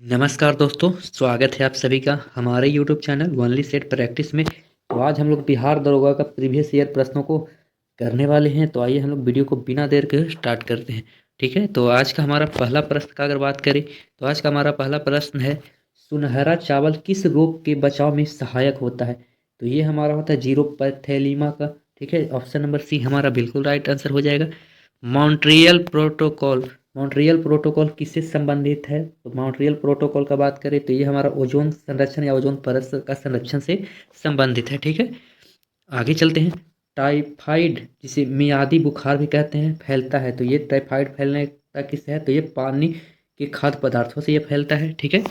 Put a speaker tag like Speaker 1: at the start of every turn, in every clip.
Speaker 1: नमस्कार दोस्तों, स्वागत है आप सभी का हमारे YouTube channel only set practice में। तो आज हम लोग बिहार दरोगा का प्रीवियस ईयर प्रश्नों को करने वाले हैं। तो आइए हम लोग वीडियो को बिना देर के स्टार्ट करते हैं। ठीक है, तो आज का हमारा पहला प्रश्न का अगर बात करें तो आज का हमारा पहला प्रश्न है, सुनहरा चावल किस रोग के बचाव में सहायक होता है। तो ये हमारा होता है जीरोपैथेलीमा का। ठीक है, ऑप्शन नंबर सी हमारा बिल्कुल राइट आंसर हो जाएगा। मॉन्ट्रियल प्रोटोकॉल, मॉन्ट्रियल प्रोटोकॉल किससे संबंधित है। तो मॉन्ट्रियल प्रोटोकॉल का बात करें तो ये हमारा ओजोन संरक्षण या ओजोन परत का संरक्षण से संबंधित है। ठीक है, आगे चलते हैं। टाइफाइड जिसे मियादी बुखार भी कहते हैं फैलता है। तो ये टाइफाइड फैलने का किससे है, तो ये पानी के खाद्य पदार्थों से ये फैलता है। ठीक है,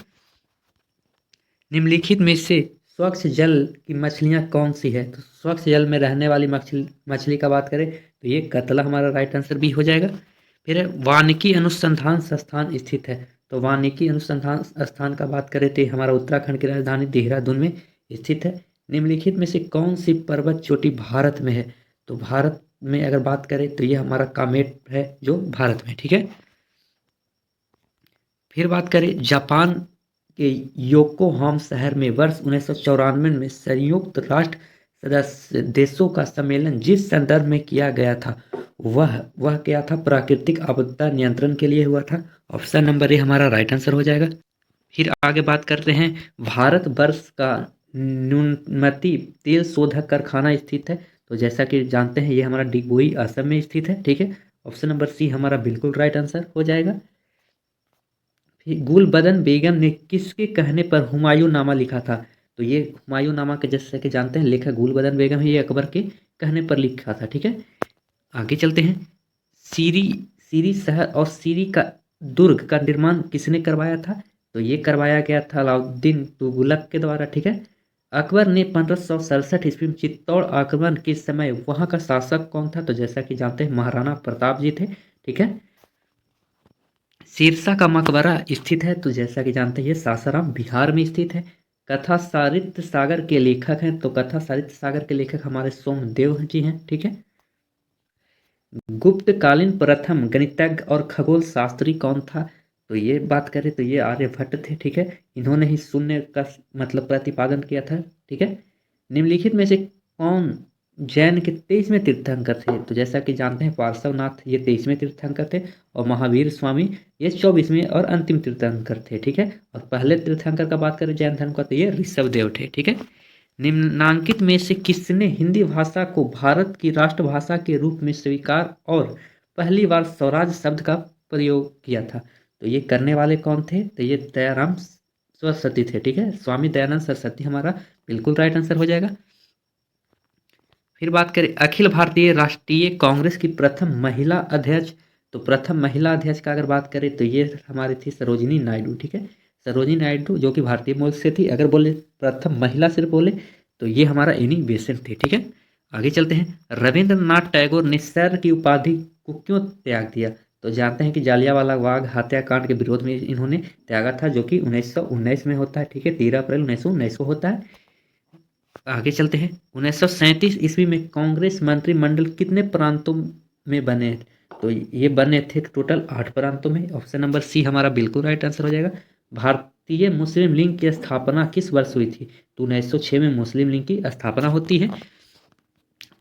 Speaker 1: निम्नलिखित में से स्वच्छ जल की मछलियाँ कौन सी है। तो स्वच्छ जल में रहने वाली मछली का बात करें तो ये कतला हमारा राइट आंसर भी हो जाएगा। फिर है वानिकी अनुसंधान संस्थान स्थित है। तो वानिकी अनुसंधान स्थान का बात करें तो ये हमारा उत्तराखंड की राजधानी देहरादून में स्थित है। निम्नलिखित में से कौन सी पर्वत चोटी भारत में है। तो भारत में अगर बात करें तो ये हमारा कामेट है जो भारत में। ठीक है, फिर बात करें जापान के योकोहाम शहर में वर्ष 1994 में संयुक्त राष्ट्र सदस्य देशों का सम्मेलन जिस संदर्भ में किया गया था वह क्या था, प्राकृतिक आपदा नियंत्रण के लिए हुआ था। ऑप्शन नंबर ए हमारा राइट आंसर हो जाएगा। फिर आगे बात करते हैं, भारत वर्ष का न्यूनमती तेल शोधक कारखाना स्थित है। तो जैसा कि जानते हैं ये हमारा डिगबोई असम में स्थित है। ठीक है, ऑप्शन नंबर सी हमारा बिल्कुल राइट आंसर हो जाएगा। गुलबदन बेगम ने किसके कहने पर हुमायूं नामा लिखा था। तो ये हुमायूं नामा के जैसे कि जानते हैं लेखक गुलबदन बेगम है, ये अकबर के कहने पर लिखा था। ठीक है, आगे चलते हैं। सीरी सीरी शहर और सीरी का दुर्ग का निर्माण किसने करवाया था। तो ये करवाया गया था अलाउद्दीन तुगलक के द्वारा। ठीक है, अकबर ने 1567 ईस्वी में चित्तौड़ आक्रमण के समय वहां का शासक कौन था। तो जैसा कि जानते हैं महाराणा प्रताप जी थे। ठीक है, सिरसा का मकबरा स्थित है। तो जैसा कि जानते हैं ये सासाराम बिहार में स्थित है। कथा सारित्र सागर के लेखक हैं। तो कथा सारित्र सागर के लेखक हमारे सोमदेव जी हैं। ठीक है, गुप्तकालीन प्रथम गणितज्ञ और खगोल शास्त्री कौन था। तो ये बात करें तो ये आर्यभट्ट थे। ठीक है, इन्होंने ही शून्य का मतलब प्रतिपादन किया था। ठीक है, निम्नलिखित में से कौन जैन के 23वें तीर्थंकर थे। तो जैसा कि जानते हैं पार्श्वनाथ ये 23वें तीर्थंकर थे और महावीर स्वामी ये 24वें और अंतिम तीर्थंकर थे। ठीक है, और पहले तीर्थंकर का बात करें जैन धर्म का तो ये ऋषभदेव थे। ठीक है, निम्नांकित में से किसने हिंदी भाषा को भारत की राष्ट्रभाषा के रूप में स्वीकार और पहली बार स्वराज शब्द का प्रयोग किया था। तो ये करने वाले कौन थे, तो ये दयाराम सरस्वती थे। ठीक है, स्वामी दयानंद सरस्वती हमारा बिल्कुल राइट आंसर हो जाएगा। फिर बात करें अखिल भारतीय राष्ट्रीय कांग्रेस की प्रथम महिला अध्यक्ष। तो प्रथम महिला अध्यक्ष का अगर बात करें तो ये हमारी थी सरोजिनी नायडू। ठीक है, सरोजिनी नायडू जो कि भारतीय मूल से थी। अगर बोले प्रथम महिला सिर्फ बोले तो ये हमारा एनी बेसेंट थे। ठीक है, आगे चलते हैं। रविंद्रनाथ टैगोर ने सर की उपाधि को क्यों त्याग दिया। तो जानते हैं कि जालियांवाला बाग हत्याकांड के विरोध में इन्होंने त्यागा था, जो कि 1919 में होता है। ठीक है, 13 अप्रैल 1919 को होता है। आगे चलते हैं। 1937 ईस्वी में कांग्रेस मंत्रिमंडल कितने प्रांतों में बने। तो ये बने थे टोटल 8 प्रांतों में। ऑप्शन नंबर सी हमारा बिल्कुल राइट आंसर हो जाएगा। भारतीय मुस्लिम लीग की स्थापना किस वर्ष हुई थी। तो 1906 में मुस्लिम लीग की स्थापना होती है।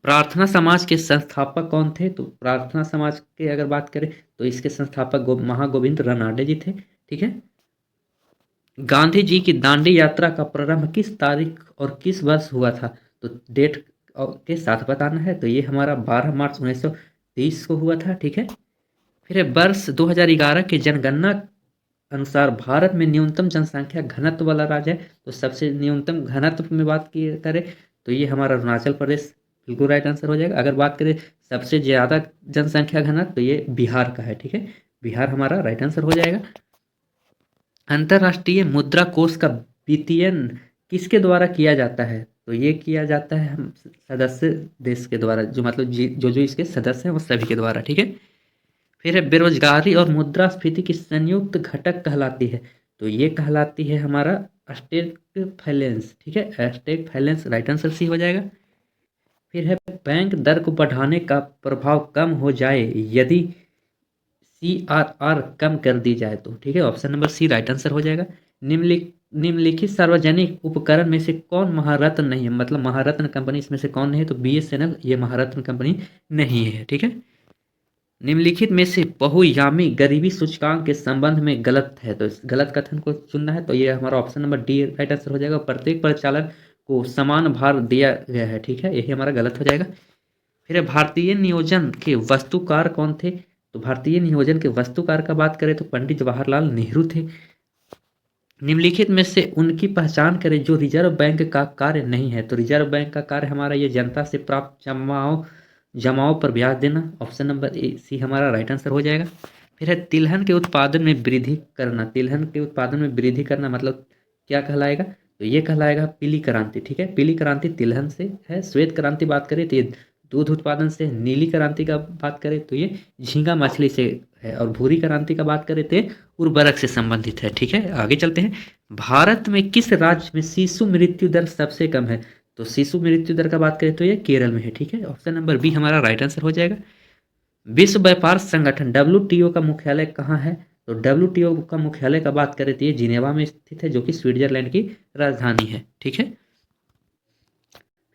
Speaker 1: प्रार्थना समाज के संस्थापक कौन थे। तो प्रार्थना समाज के अगर बात करें तो इसके संस्थापक महागोविंद रनाडे जी थे। ठीक है, गांधी जी की दांडी यात्रा का प्रारंभ किस तारीख और किस वर्ष हुआ था। तो डेट के साथ बताना है। तो ये हमारा 12 मार्च 1930 को हुआ था। ठीक है, फिर है वर्ष 2011 की जनगणना अनुसार भारत में न्यूनतम जनसंख्या घनत्व वाला राज्य है। तो सबसे न्यूनतम घनत्व में बात की करें तो ये हमारा अरुणाचल प्रदेश बिल्कुल राइट आंसर हो जाएगा। अगर बात करें सबसे ज़्यादा जनसंख्या घनत्व तो ये बिहार का है। ठीक है, बिहार हमारा राइट आंसर हो जाएगा। अंतर्राष्ट्रीय मुद्रा कोष का वित्तीयन किसके द्वारा किया जाता है। तो ये किया जाता है हम सदस्य देश के द्वारा, जो मतलब जो जो इसके सदस्य हैं वो सभी के द्वारा। ठीक है, फिर है बेरोजगारी और मुद्रास्फीति की संयुक्त घटक कहलाती है। तो ये कहलाती है हमारा स्टेट फाइनेंस। ठीक है, state finance right answer C हो जाएगा। फिर है बैंक दर को बढ़ाने का प्रभाव कम हो जाए यदि CRR कम कर दी जाए तो। ठीक है, option number C right answer हो जाएगा। निम्नलिखित सार्वजनिक उपकरण में से कौन महारत्न नहीं है, मतलब महारत्न कंपनी इसमें से कौन नहीं है, तो BSNL ये महारत्न कंपनी नहीं है, ठीक है। निम्नलिखित में से बहुयामी गरीबी सूचकांक के संबंध में गलत है, तो इस गलत कथन को चुनना है, तो ये हमारा option number D right answer हो जाएगा। प्रत्येक परिचालन को समान भार दिया गया है, ठीक है, यही हमारा गलत हो जाएगा। फिर भारतीय नियोजन के वस्तुकार कौन थे, तो भारतीय नियोजन के वस्तुकार का बात करें तो पंडित जवाहरलाल नेहरू थे। निम्नलिखित में से उनकी पहचान करें जो रिजर्व बैंक का कार्य नहीं है, तो रिजर्व बैंक का कार्य हमारा ये जनता से प्राप्त जमाओं पर ब्याज देना, ऑप्शन नंबर ए सी हमारा राइट आंसर हो जाएगा। फिर है तिलहन के उत्पादन में वृद्धि करना, तिलहन के उत्पादन में वृद्धि करना मतलब क्या कहलाएगा, तो ये कहलाएगा पीली क्रांति, ठीक है। पीली क्रांति तिलहन से है। श्वेत क्रांति बात करें तो ये दूध उत्पादन से। नीली क्रांति का बात करें तो ये झींगा मछली से है। और भूरी क्रांति का बात करें तो उर्वरक से संबंधित है, ठीक है। आगे चलते हैं। भारत में किस राज्य में शिशु मृत्यु दर सबसे कम है, तो शिशु मृत्यु दर का बात करें तो ये केरल में है, ठीक है। ऑप्शन नंबर बी हमारा राइट आंसर हो जाएगा। विश्व व्यापार संगठन WTO का मुख्यालय कहाँ है, तो WTO का मुख्यालय का बात करें तो ये जिनेवा में स्थित है, जो कि स्विट्जरलैंड की राजधानी है, ठीक है।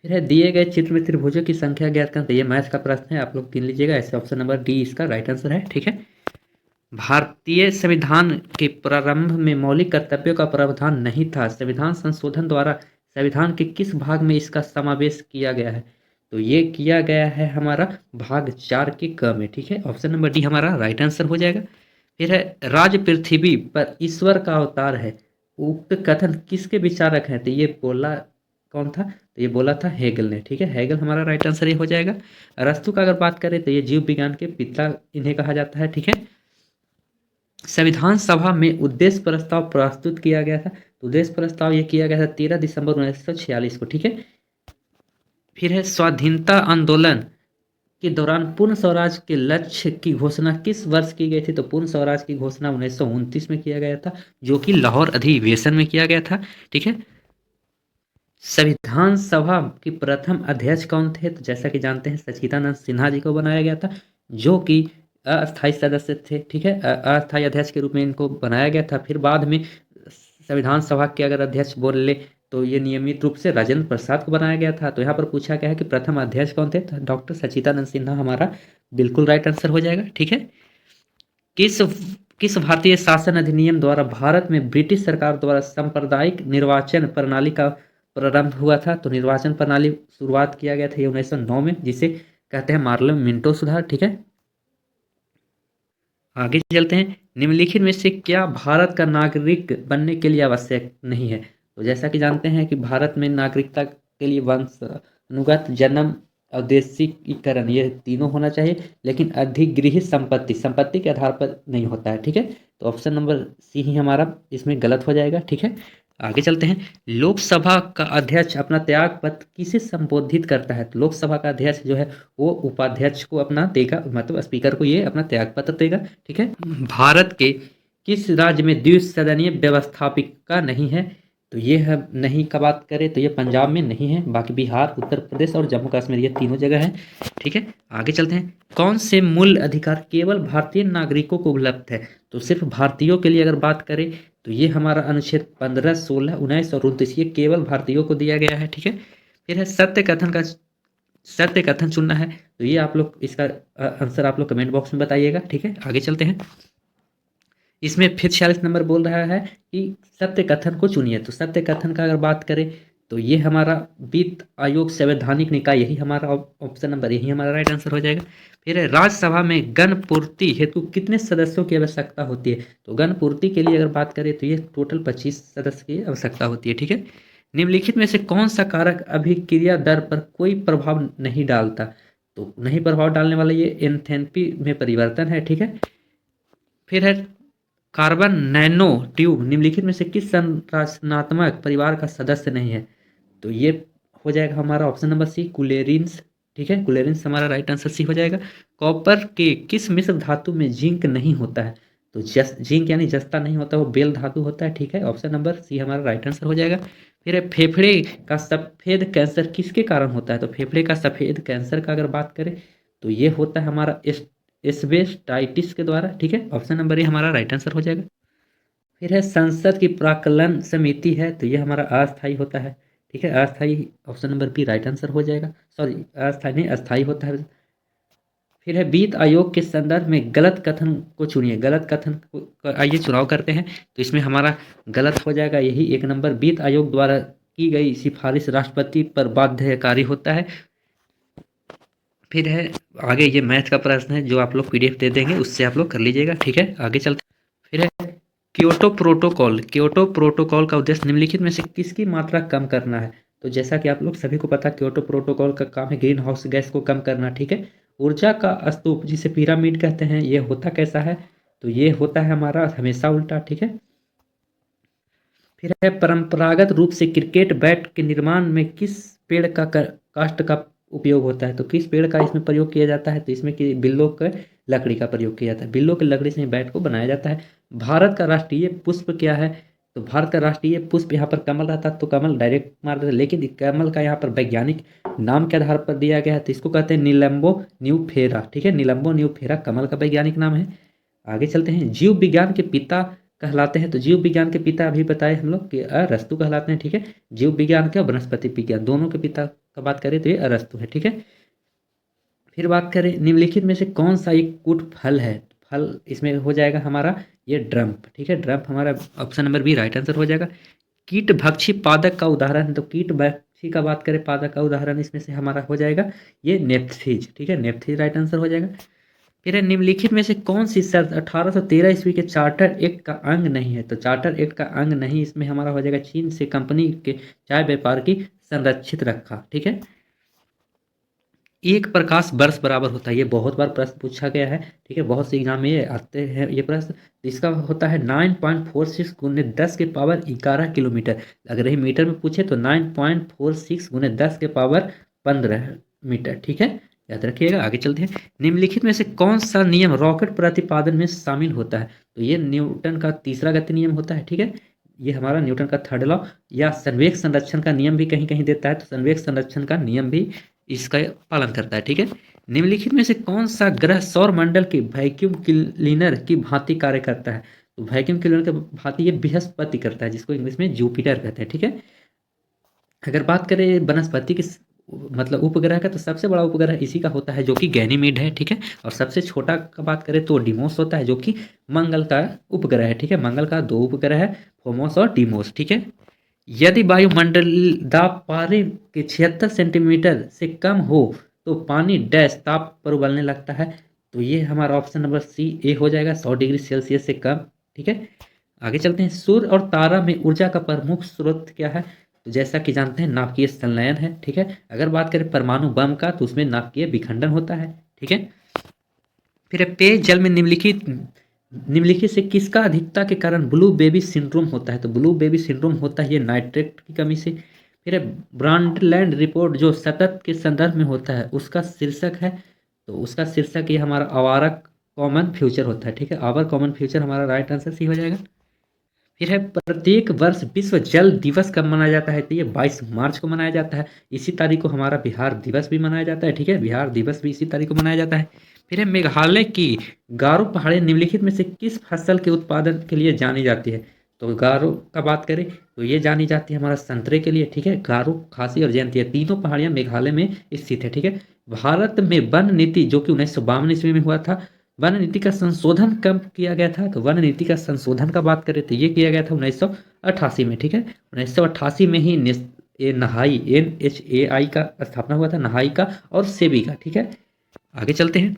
Speaker 1: फिर है दिए गए चित्र में त्रिभुजों की संख्या ज्ञात करना, तो ये मैथ का प्रश्न है, आप लोग गिन लीजिएगा। ऐसे ऑप्शन नंबर डी इसका राइट आंसर है, ठीक है। भारतीय संविधान के प्रारंभ में मौलिक कर्तव्यों का प्रावधान नहीं था, संविधान संशोधन द्वारा संविधान के किस भाग में इसका समावेश किया गया है, तो ये किया गया है हमारा भाग 4 के क में, ठीक है। ऑप्शन नंबर डी हमारा राइट आंसर हो जाएगा। फिर है राज पृथ्वी पर ईश्वर का अवतार है, उक्त कथन किसके विचारक हैं, तो ये बोला कौन था, तो ये बोला था हेगल ने, ठीक है। हेगल हमारा राइट आंसर ये हो जाएगा। अरस्तु का अगर बात करें तो ये जीव विज्ञान के पिता इन्हें कहा जाता है, ठीक है। संविधान सभा में उद्देश्य प्रस्ताव प्रस्तुत किया गया था, तो उद्देश्य प्रस्ताव ये किया गया था 13 दिसंबर 1946 को, ठीक है। फिर है स्वाधीनता आंदोलन के दौरान पूर्ण स्वराज के लक्ष्य की घोषणा किस वर्ष की गई थी, तो पूर्ण स्वराज की घोषणा 1929 में किया गया था, जो कि लाहौर अधिवेशन में किया गया था, ठीक है। संविधान सभा के प्रथम अध्यक्ष कौन थे, तो जैसा कि जानते हैं सच्चिदानंद सिन्हा जी को बनाया गया था, जो कि अस्थायी सदस्य थे, ठीक है। अस्थायी अध्यक्ष के रूप में इनको बनाया गया था। फिर बाद में संविधान सभा के अगर अध्यक्ष बोल ले तो ये नियमित रूप से राजेंद्र प्रसाद को बनाया गया था। तो यहाँ पर पूछा गया है कि प्रथम अध्यक्ष कौन थे, तो डॉक्टर सच्चिदानंद सिन्हा हमारा बिल्कुल राइट आंसर हो जाएगा, ठीक है। किस किस भारतीय शासन अधिनियम द्वारा भारत में ब्रिटिश सरकार द्वारा सांप्रदायिक निर्वाचन प्रणाली का प्रारंभ हुआ था, तो निर्वाचन प्रणाली शुरुआत किया गया था ये 1909 में, जिसे कहते हैं मार्ले मिंटो सुधार, ठीक है। आगे चलते हैं। निम्नलिखित में से क्या भारत का नागरिक बनने के लिए आवश्यक नहीं है, तो जैसा कि जानते हैं कि भारत में नागरिकता के लिए वंशानुगत जन्म अवदेशीकरण ये तीनों होना चाहिए, लेकिन अधिगृहित संपत्ति के आधार पर नहीं होता है, ठीक है। तो ऑप्शन नंबर सी ही हमारा इसमें गलत हो जाएगा, ठीक है। आगे चलते हैं। लोकसभा का अध्यक्ष अपना त्याग पत्र किसे संबोधित करता है, तो लोकसभा का अध्यक्ष जो है वो उपाध्यक्ष को अपना देगा, मतलब स्पीकर को ये अपना त्याग पत्र देगा, ठीक है। भारत के किस राज्य में द्विसदनीय व्यवस्थापिका नहीं है, तो ये है नहीं का बात करें तो ये पंजाब में नहीं है, बाकी बिहार, उत्तर प्रदेश और जम्मू कश्मीर ये तीनों जगह है, ठीक है। आगे चलते हैं। कौन से मूल अधिकार केवल भारतीय नागरिकों को उपलब्ध है, तो सिर्फ भारतीयों के लिए अगर बात करें तो ये हमारा अनुच्छेद 15, 16, 19 और 29 ये केवल भारतीयों को दिया गया है, ठीक है। फिर है सत्य कथन चुनना है, तो ये आप लोग इसका आंसर आप लोग कमेंट बॉक्स में बताइएगा, ठीक है। आगे चलते हैं। इसमें फिर 46 नंबर बोल रहा है कि सत्य कथन को चुनिए, तो सत्य कथन का अगर बात करें तो ये हमारा वित्त आयोग संवैधानिक निकाय, यही हमारा ऑप्शन नंबर यही हमारा राइट आंसर हो जाएगा। फिर है राज्यसभा में गण पूर्ति हेतु कितने सदस्यों की आवश्यकता होती है, तो गण पूर्ति के लिए अगर बात करें तो ये टोटल 25 सदस्य की आवश्यकता होती है, ठीक है। निम्नलिखित में से कौन सा कारक अभिक्रिया दर पर कोई प्रभाव नहीं डालता, तो नहीं प्रभाव डालने वाला ये एंथैल्पी में परिवर्तन है, ठीक है। फिर है कार्बन नैनो ट्यूब निम्नलिखित में से किस संरचनात्मक परिवार का सदस्य नहीं है, तो ये हो जाएगा हमारा ऑप्शन नंबर सी कुलेरिन्स, ठीक है। कुलेरिन्स हमारा राइट आंसर सी हो जाएगा। कॉपर के किस मिश्र धातु में जिंक नहीं होता है, तो जिंक यानी जस्ता नहीं होता, वो बेल धातु होता है, ठीक है। ऑप्शन नंबर सी हमारा राइट आंसर हो जाएगा। फिर है फेफड़े का सफेद कैंसर किसके कारण होता है, तो फेफड़े का सफेद कैंसर का अगर बात करें तो ये होता है हमारा एस्बेस्टाइटिस के द्वारा, ठीक है। ऑप्शन नंबर ए हमारा राइट आंसर हो जाएगा। फिर है संसद की प्राक्कलन समिति है, तो ये हमारा अस्थायी होता है, ठीक है, अस्थायी, option number B right answer हो जाएगा। सॉरी, अस्थायी नहीं, अस्थायी होता है। फिर है वित्त आयोग के संदर्भ में गलत कथन को चुनिए, गलत कथन को आइए चुनाव करते हैं, तो इसमें हमारा गलत हो जाएगा यही 1 नंबर, वित्त आयोग द्वारा की गई सिफारिश राष्ट्रपति पर बाध्यकारी होता है। फिर है आगे, ये मैथ का प्रश्न है जो आप लोग पीडीएफ दे देंगे, उससे आप लोग कर लीजिएगा, ठीक है, आगे चलते। फिर है क्योटो प्रोटोकॉल, क्योटो प्रोटोकॉल का उद्देश्य निम्नलिखित में से किसकी मात्रा कम करना है? तो जैसा कि आप लोग सभी को पता है, क्योटो प्रोटोकॉल का काम है ग्रीन हाउस गैस को कम करना, ठीक है। ऊर्जा का स्तूप जिसे पिरामिड कहते हैं, ये होता कैसा है? तो ये होता है हमारा हमेशा उल्टा, ठीक है। फिर है परंपरागत रूप से क्रिकेट बैट के निर्माण में किस पेड़ का काष्ठ का उपयोग होता है? तो किस पेड़ का इसमें प्रयोग किया जाता है? तो इसमें कि बिल्लो के लकड़ी का प्रयोग किया जाता है, बिल्लो की लकड़ी से बैट को बनाया जाता है। भारत का राष्ट्रीय पुष्प क्या है? तो भारत का राष्ट्रीय पुष्प यहाँ पर कमल रहता, तो कमल डायरेक्ट मार देते, लेकिन कमल का यहाँ पर वैज्ञानिक नाम के आधार पर दिया गया है, तो इसको कहते हैं नीलम्बो न्यूफेरा, ठीक है, नीलम्बो न्यूफेरा कमल का वैज्ञानिक नाम है। आगे चलते हैं, जीव विज्ञान के पिता कहलाते हैं, तो जीव विज्ञान के पिता अभी बताए हम लोग कि अरस्तु कहलाते हैं, ठीक है। जीव विज्ञान का वनस्पति विज्ञान दोनों के पिता का बात करें तो ये अरस्तु है, ठीक है। फिर बात करें निम्नलिखित में से कौन सा एक कूट फल है? फल इसमें हो जाएगा हमारा ये ड्रम्प, ठीक है, ड्रम्प हमारा option number B right answer हो जाएगा। कीट भक्षी पादक का उदाहरण, तो कीट भक्षी का बात करें पादक का उदाहरण इसमें से हमारा हो जाएगा ये नेप्थीज, ठीक है, नेप्थीज राइट आंसर हो जाएगा। फिर है निम्नलिखित में से कौन सी शर्त 1813 ईस्वी के चार्टर एक्ट का अंग नहीं है? तो चार्टर एक्ट का अंग नहीं इसमें हमारा हो जाएगा चीन से कंपनी के चाय व्यापार की संरक्षित रखा, ठीक है। एक प्रकाश वर्ष बराबर होता है, ये बहुत बार प्रश्न पूछा गया है, ठीक है, बहुत से एग्जाम में ये आते हैं ये प्रश्न। तो इसका होता है 9.46 गुने 10 के पावर 11 किलोमीटर। अगर ये मीटर में पूछे तो 9.46 गुने 10 के पावर 15 मीटर, ठीक है, याद रखिएगा। आगे चलते हैं, निम्नलिखित में से कौन सा नियम रॉकेट प्रतिपादन में शामिल होता है? तो ये न्यूटन का तीसरा गति नियम होता है, ठीक है, ये हमारा न्यूटन का थर्ड लॉ, या संवेग संरक्षण का नियम भी कहीं कहीं देता है, तो संवेग संरक्षण का नियम भी इसका पालन करता है, ठीक है। निम्नलिखित में से कौन सा ग्रह सौर मंडल के वैक्यूम क्लीनर की भांति कार्य करता है? तो वैक्यूम क्लीनर के भांति ये बृहस्पति करता है, जिसको इंग्लिश में जुपिटर कहते हैं, ठीक है। अगर बात करें वनस्पति की मतलब उपग्रह का, तो सबसे बड़ा उपग्रह इसी का होता है जो कि गैनीमीड है, ठीक है, और सबसे छोटा का बात करें तो डिमोस होता है जो कि मंगल का उपग्रह है, ठीक है, मंगल का 2 उपग्रह है, फोमोस और डिमोस, ठीक है। यदि वायुमंडल दाब पारे के 76 सेंटीमीटर से कम हो तो पानी डैश ताप पर उबलने लगता है, तो ये हमारा ऑप्शन नंबर सी ए हो जाएगा, 100 डिग्री सेल्सियस से कम, ठीक है। आगे चलते हैं, सूर्य और तारा में ऊर्जा का प्रमुख स्रोत क्या है? तो जैसा कि जानते हैं नाभिकीय संलयन है, ठीक है। अगर बात करें परमाणु बम का, तो उसमें नाभिकीय विखंडन होता है, ठीक है। फिर पेयजल में निम्नलिखित से किसका अधिकता के कारण ब्लू बेबी सिंड्रोम होता है? तो ब्लू बेबी सिंड्रोम होता है ये नाइट्रेट की कमी से। फिर ब्रांडलैंड रिपोर्ट जो सतत के संदर्भ में होता है उसका शीर्षक है, तो उसका शीर्षक ये हमारा आवारा कॉमन फ्यूचर होता है, ठीक है, आवर कॉमन फ्यूचर हमारा राइट आंसर सी हो जाएगा। फिर है प्रत्येक वर्ष विश्व जल दिवस कब मनाया जाता है? तो ये 22 मार्च को मनाया जाता है, इसी तारीख को हमारा बिहार दिवस भी मनाया जाता है, ठीक है, बिहार दिवस भी इसी तारीख को मनाया जाता है। फिर है मेघालय की गारो पहाड़ी निम्नलिखित में से किस फसल के उत्पादन के लिए जानी जाती है? तो गारो का बात करें तो ये जानी जाती है हमारा संतरे के लिए, ठीक है, गारो, खासी और जयंती तीनों पहाड़ियां मेघालय में स्थित है, ठीक है। भारत में वन नीति जो कि 1952 ईस्वी में हुआ था, वन नीति का संशोधन कब किया गया था? तो वन नीति का संशोधन का बात करें तो ये किया गया था 1988 में, ठीक है, 1988 में ही ये नहाई NHAI का स्थापना हुआ था, नहाई का और सेबी का, ठीक है। आगे चलते हैं,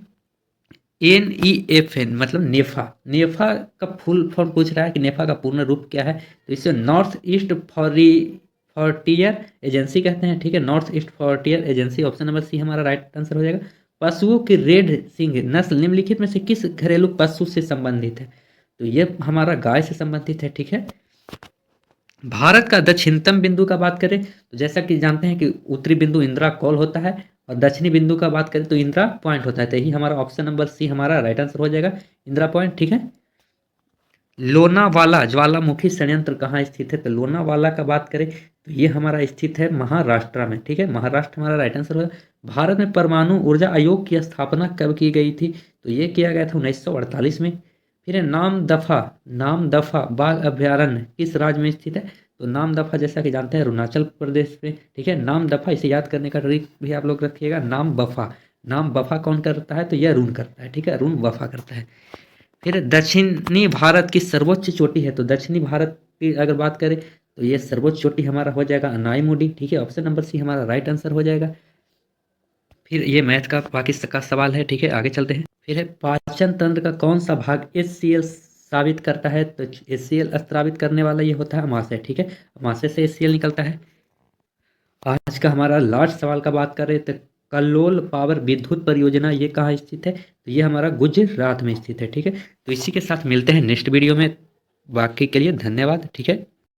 Speaker 1: NEFN मतलब नेफा, नेफा का फुल फॉर्म पूछ रहा है कि नेफा का पूर्ण रूप क्या है? तो इसे नॉर्थ ईस्ट फ्रंटियर एजेंसी कहते हैं, ठीक है, North East Frontier Agency, option number C हमारा राइट आंसर हो जाएगा। पशुओं की रेड सिंह नस्ल निम्नलिखित में से किस घरेलू पशु से संबंधित है? तो ये हमारा गाय से संबंधित है, ठीक है। भारत का दक्षिणतम बिंदु का बात करें तो जैसा कि जानते हैं कि उत्तरी बिंदु इंदिरा कॉल होता है और दक्षिणी बिंदु का बात करें तो इंदिरा पॉइंट होता है, तो यही हमारा ऑप्शन नंबर सी हमारा राइट आंसर हो जाएगा, इंदिरा पॉइंट, ठीक है। लोनावाला ज्वालामुखी संयंत्र कहाँ स्थित है? तो लोनावाला का बात करें तो ये हमारा स्थित है महाराष्ट्र में, ठीक है, महाराष्ट्र हमारा राइट आंसर होगा। भारत में परमाणु ऊर्जा आयोग की स्थापना कब की गई थी? तो ये किया गया था 1948 में। फिर है नामदफा। नामदफा बाघ अभयारण्य किस राज्य में स्थित है? तो नामदफा जैसा कि जानते हैं अरुणाचल प्रदेश में, ठीक है। नामदफा, इसे याद करने का ट्रिक भी आप लोग रखिएगा, नाम बफा। नाम बफा कौन करता है? तो यह अरुण करता है, ठीक है, अरुण बफा करता है। फिर दक्षिणी भारत की सर्वोच्च चोटी है, तो दक्षिणी भारत की अगर बात करें तो ये सर्वोच्च चोटी हमारा हो जाएगा अनाईमुडी, ठीक है। ऑप्शन नंबर सी हमारा राइट आंसर हो जाएगा। फिर ये मैथ का बाकी का सवाल है, ठीक है, आगे चलते हैं। फिर है पाचन तंत्र का कौन सा भाग HCl साबित करता है? तो HCl स्रावित करने वाला ये होता है अमाशय, ठीक है, अमाशय से HCl निकलता है। आज का हमारा लास्ट सवाल का बात करें तो कल्लोल पावर विद्युत परियोजना ये कहाँ स्थित है? तो ये हमारा गुजरात में स्थित है, ठीक है। तो इसी के साथ मिलते हैं नेक्स्ट वीडियो में, बाकी के लिए धन्यवाद, ठीक है।